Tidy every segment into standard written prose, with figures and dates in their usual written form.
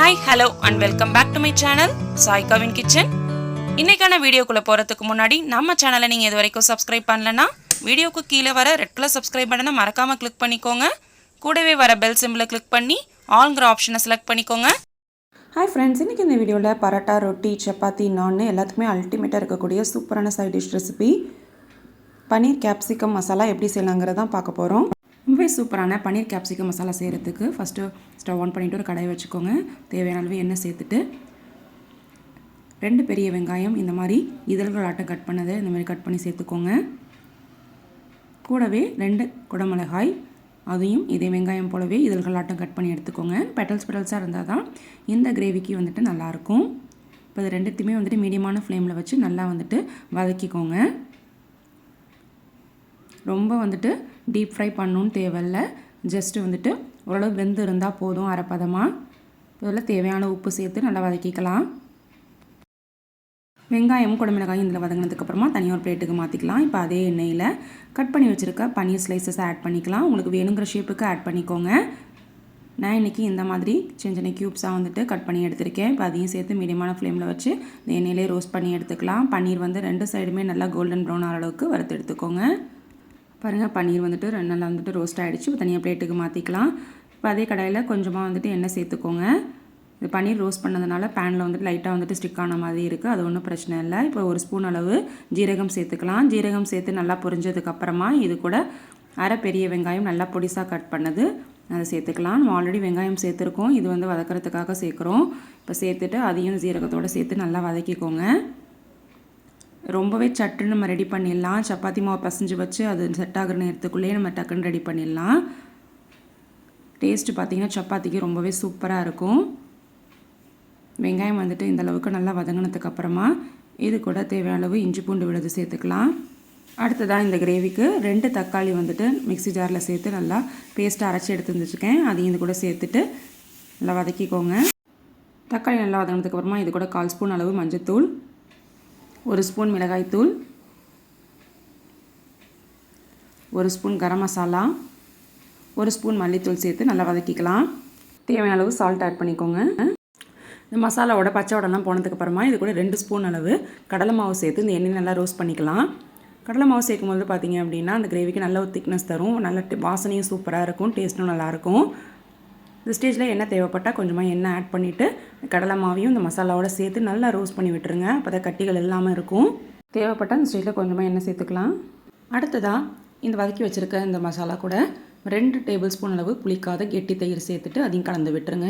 Hi, hello and welcome back to my channel Sai Kavin Kitchen. இன்னைக்கான வீடியோக்குள்ள போறதுக்கு முன்னாடி நம்ம சேனலை நீங்க இதுவரைக்கும் சப்ஸ்கிரைப் பண்ணலனா வீடியோக்கு கீழ வர ரெட் கலர் சப்ஸ்கிரைப் பட்டனை மறக்காம கிளிக் பண்ணிக்கோங்க. கூடவே வர பெல் சிம்பலை கிளிக் பண்ணி ஆல்ங்கற ஆப்ஷனை செலக்ட் பண்ணிக்கோங்க. ஹாய் ஃப்ரெண்ட்ஸ், இன்னைக்கு இந்த வீடியோவில் பரோட்டா, ரொட்டி, சப்பாத்தி, நான் எல்லாத்துக்குமே அல்டிமேட்டாக இருக்கக்கூடிய சூப்பரான சைட் டிஷ் ரெசிபி பன்னீர் கேப்சிகம் மசாலா எப்படி செய்யலாங்கிறத தான் பார்க்க போகிறோம். ரொம்பவே சூப்பரான பன்னீர் கேப்சிகம் மசாலா செய்கிறதுக்கு ஃபஸ்ட்டு ஸ்டவ் ஆன் பண்ணிவிட்டு ஒரு கடாயை வச்சுக்கோங்க. தேவையான அளவு எண்ணெய் சேர்த்துட்டு 2 பெரிய வெங்காயம் இந்த மாதிரி இதழ்கள் ஆட்டம் கட் பண்ணதை இந்த மாதிரி கட் பண்ணி சேர்த்துக்கோங்க. கூடவே 2 குடமிளகாய், அதையும் இதே வெங்காயம் போலவே இதழ்கள் ஆட்டம் கட் பண்ணி எடுத்துக்கோங்க. பெட்டல்ஸாக இருந்தால் தான் இந்த கிரேவிக்கு வந்துட்டு நல்லாயிருக்கும். இப்போ இது ரெண்டுத்தையுமே வந்துட்டு மீடியமான ஃப்ளேமில் வச்சு நல்லா வந்துட்டு வதக்கிக்கோங்க. ரொம்ப வந்துட்டு டீப் ஃப்ரை பண்ணணுன்னு தேவையில்லை. ஜஸ்ட்டு வந்துட்டு ஓரளவு வெந்து இருந்தால் போதும். அரைப்பதமாக இதில் தேவையான உப்பு சேர்த்து நல்லா வதக்கிக்கலாம். வெங்காயமும் குடமிளகாயும் இதில் வதங்கினதுக்கப்புறமா தனியாக ஒரு பிளேட்டுக்கு மாற்றிக்கலாம். இப்போ அதே எண்ணெயில் கட் பண்ணி வச்சுருக்க பன்னீர் ஸ்லைசஸ் ஆட் பண்ணிக்கலாம். உங்களுக்கு வேணுங்கிற ஷேப்புக்கு ஆட் பண்ணிக்கோங்க. நான் இன்றைக்கி இந்த மாதிரி சின்ன சின்ன க்யூப்ஸாக வந்துட்டு கட் பண்ணி எடுத்திருக்கேன். இப்போ அதையும் சேர்த்து மீடியமான ஃப்ளேமில் வச்சு இந்த எண்ணெயிலே ரோஸ்ட் பண்ணி எடுத்துக்கலாம். பன்னீர் வந்து 2 சைடுமே நல்லா கோல்டன் ப்ரௌன் ஆகிற அளவுக்கு வறுத்து எடுத்துக்கோங்க. பாருங்கள், பன்னீர் வந்துட்டு நல்லா வந்துட்டு ரோஸ்ட் ஆகிடுச்சு. இப்போ தனியாக பிளேட்டுக்கு மாற்றிக்கலாம். இப்போ அதே கடாயில் கொஞ்சமாக வந்துட்டு எண்ணெய் சேர்த்துக்கோங்க. இது பன்னீர் ரோஸ்ட் பண்ணதுனால பேனில் வந்துட்டு லைட்டாக வந்துட்டு ஸ்டிக் ஆன மாதிரி இருக்குது. அது ஒன்றும் பிரச்சனை இல்லை. இப்போ 1 ஸ்பூன் அளவு ஜீரகம் சேர்த்துக்கலாம். ஜீரகம் சேர்த்து நல்லா பொரிஞ்சதுக்கப்புறமா இது கூட அரை பெரிய வெங்காயம் நல்லா பொடிசாக கட் பண்ணது அதை சேர்த்துக்கலாம். நம்ம ஆல்ரெடி வெங்காயம் சேர்த்துருக்கோம். இது வந்து வதக்கிறதுக்காக சேர்க்குறோம். இப்போ சேர்த்துட்டு அதையும் ஜீரகத்தோடு சேர்த்து நல்லா வதக்கிக்கோங்க. ரொம்பவே சட்டுன்னு நம்ம ரெடி பண்ணிடலாம். சப்பாத்தி மாவு பசைஞ்சு வச்சு அது செட் ஆகிற நேரத்துக்குள்ளேயே நம்ம டக்குன்னு ரெடி பண்ணிடலாம். டேஸ்ட்டு பார்த்திங்கன்னா சப்பாத்திக்கு ரொம்பவே சூப்பராக இருக்கும். வெங்காயம் வந்துட்டு இந்த அளவுக்கு நல்லா வதங்கினதுக்கப்புறமா இது கூட தேவையான அளவு இஞ்சி பூண்டு விழுது சேர்த்துக்கலாம். அடுத்ததாக இந்த கிரேவிக்கு 2 தக்காளி வந்துட்டு மிக்ஸி ஜாரில் சேர்த்து நல்லா பேஸ்ட்டாக அரைச்சி எடுத்து வந்துச்சுருக்கேன். அதையும் இது கூட சேர்த்துட்டு நல்லா வதக்கிக்கோங்க. தக்காளி நல்லா வதங்கினதுக்கப்புறமா இது கூட 1/4 ஸ்பூன் அளவு மஞ்சள்தூள், 1 ஸ்பூன் மிளகாய்த்தூள், 1 ஸ்பூன் கரம் மசாலா, 1 ஸ்பூன் மல்லித்தூள் சேர்த்து நல்லா வதக்கிக்கலாம். தேவையான அளவு சால்ட் ஆட் பண்ணிக்கோங்க. இந்த மசாலாவோட பச்சை வடலாம் போனதுக்கப்புறமா இது கூட 2 ஸ்பூன் அளவு கடலை மாவு சேர்த்து இந்த எண்ணெய் நல்லா ரோஸ்ட் பண்ணிக்கலாம். கடலை மாவு சேர்க்கும்போது பார்த்திங்க அப்படின்னா அந்த கிரேவிக்கு நல்ல ஒரு திக்னஸ் தரும். நல்ல வாசனையும் சூப்பராக இருக்கும், டேஸ்ட்டும் நல்லாயிருக்கும். இந்த ஸ்டேஜில் எண்ணெய் தேவைப்பட்டால் கொஞ்சமாக எண்ணெய் ஆட் பண்ணிவிட்டு கடலை மாவையும் இந்த மசாலாவோட சேர்த்து நல்லா ரோஸ்ட் பண்ணி விட்டுருங்க. அப்போ தான் கட்டிகள் இல்லாமல் இருக்கும். தேவைப்பட்டால் இந்த ஸ்டேஜில் கொஞ்சமாக எண்ணெய் சேர்த்துக்கலாம். அடுத்ததாக இந்த வதக்கி வச்சுருக்க இந்த மசாலா கூட 2 டேபிள் ஸ்பூன் அளவு புளிக்காத கெட்டி தயிர் சேர்த்துட்டு அதையும் கலந்து விட்டுருங்க.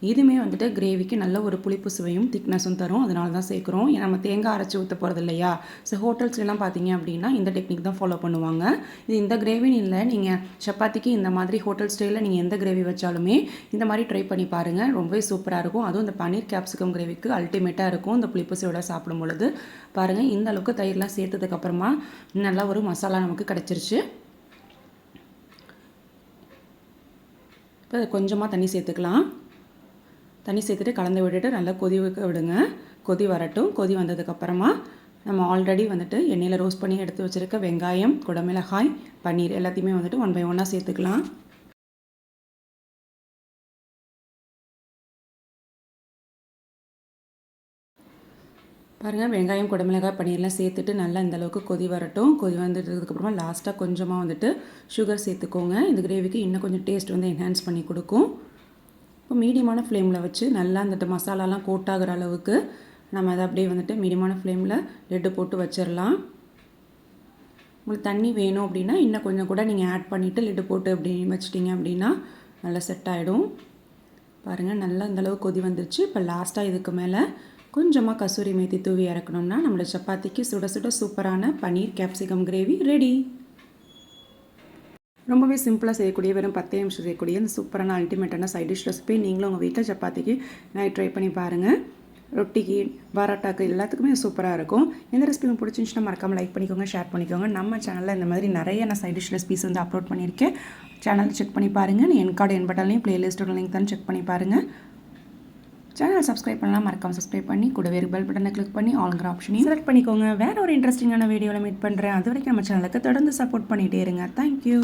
இதுவுமே வந்துட்டு கிரேவிக்கு நல்ல ஒரு புளிப்பு சுவையும் திக்னஸும் தரும். அதனால தான் சேர்க்குறோம். ஏன்னா நம்ம தேங்காய் அரைச்சி ஊற்ற போகிறது இல்லையா. ஸோ ஹோட்டல்ஸ்லாம் பார்த்தீங்க அப்படின்னா இந்த டெக்னிக் தான் ஃபாலோ பண்ணுவாங்க. இது இந்த கிரேவின்னு இல்லை, நீங்கள் சப்பாத்திக்கு இந்த மாதிரி ஹோட்டல் ஸ்டைலில் நீங்கள் எந்த கிரேவி வச்சாலுமே இந்த மாதிரி ட்ரை பண்ணி பாருங்கள். ரொம்பவே சூப்பராக இருக்கும். அதுவும் இந்த பன்னீர் கேப்சிகம் கிரேவிக்கு அல்டிமேட்டாக இருக்கும். இந்த புளிப்பு சுவையோட சாப்பிடும் பொழுது பாருங்கள், இந்த அளவுக்கு தயிர்லாம் சேர்த்ததுக்கப்புறமா நல்லா ஒரு மசாலா நமக்கு கிடச்சிருச்சு. இப்போ கொஞ்சமாக தண்ணி சேர்த்துக்கலாம். தண்ணி சேர்த்துட்டு கலந்து விட்டுட்டு நல்லா கொதி விடுங்க. கொதி வரட்டும். கொதி வந்ததுக்கப்புறமா நம்ம ஆல்ரெடி வந்துட்டு எண்ணெயில் ரோஸ்ட் பண்ணி எடுத்து வச்சுருக்க வெங்காயம், குடமிளகாய், பன்னீர் எல்லாத்தையுமே வந்துட்டு 1 பை 1 சேர்த்துக்கலாம். பாருங்கள், வெங்காயம், குடமிளகாய், பன்னீர்லாம் சேர்த்துட்டு நல்லா இந்தளவுக்கு கொதி வரட்டும். கொதி வந்துட்டதுக்கப்புறமா லாஸ்ட்டாக கொஞ்சமாக வந்துட்டு சுகர் சேர்த்துக்கோங்க. இந்த கிரேவிக்கு இன்னும் கொஞ்சம் டேஸ்ட் வந்து என்ஹான்ஸ் பண்ணி கொடுக்கும். இப்போ மீடியமான ஃப்ளேமில் வச்சு நல்லா வந்துட்டு மசாலாலாம் கோட் ஆகிற அளவுக்கு நம்ம அதை அப்படியே வந்துட்டு மீடியமான ஃப்ளேமில் லிட்டு போட்டு வச்சிடலாம். உங்களுக்கு தண்ணி வேணும் அப்படின்னா இன்னும் கொஞ்சம் கூட நீங்கள் ஆட் பண்ணிவிட்டு லிட்டு போட்டு அப்படி வச்சிட்டிங்க அப்படின்னா நல்லா செட் ஆகிடும். பாருங்கள், நல்லா இந்தளவு கொதி வந்துருச்சு. இப்போ லாஸ்ட்டாக இதுக்கு மேலே கொஞ்சமாக கசூரி மேத்தி தூவி இறக்கணும்னா நம்மளோட சப்பாத்திக்கு சுட சுட சூப்பரான பன்னீர் கேப்சிகம் கிரேவி ரெடி. ரொம்பவே சிம்பிளாக செய்யக்கூடிய, வெறும் 10 நிமிஷம் செய்யக்கூடிய இந்த சூப்பரான அல்டிமேட்டான சைட் டிஷ் ரெசிபி நீங்களும் உங்கள் வீட்டில் சப்பாத்திக்கு நைட் ட்ரை பண்ணி பாருங்கள். ரொட்டிக்கு, பரோட்டாக்கு எல்லாத்துக்குமே சூப்பராக இருக்கும். இந்த ரெசிபி உங்களுக்கு பிடிச்சிருந்துச்சுன்னா மறக்காமல் லைக் பண்ணிக்கோங்க, ஷேர் பண்ணிக்கோங்க. நம்ம சேனலில் இந்த மாதிரி நிறைய நான் சைட் டிஷ் ரெசிபிஸ் வந்து அப்லோட் பண்ணியிருக்கேன். சேனல் செக் பண்ணி பாருங்கள். என் கார்டு என் பட்டாலையும் பிளேலிஸ்ட்டோட லிங்க் தான் செக் பண்ணி பாருங்கள். சேனல் சப்ஸ்கிரைப் பண்ணலாம், மறக்காமல் சப்ஸ்கிரைப் பண்ணி கூடவே பெல் பட்டனை கிளிக் பண்ணி ஆல்ங்கிற ஆப்ஷனையும் செலக்ட் பண்ணிக்கோங்க. வேறு ஒரு இன்ட்ரெஸ்டிங்கான வீடியோவில் மீட் பண்ணுறேன். அது வரைக்கும் நம்ம சேனலுக்கு தொடர்ந்து சப்போர்ட் பண்ணிகிட்டே இருங்க. தேங்க்யூ.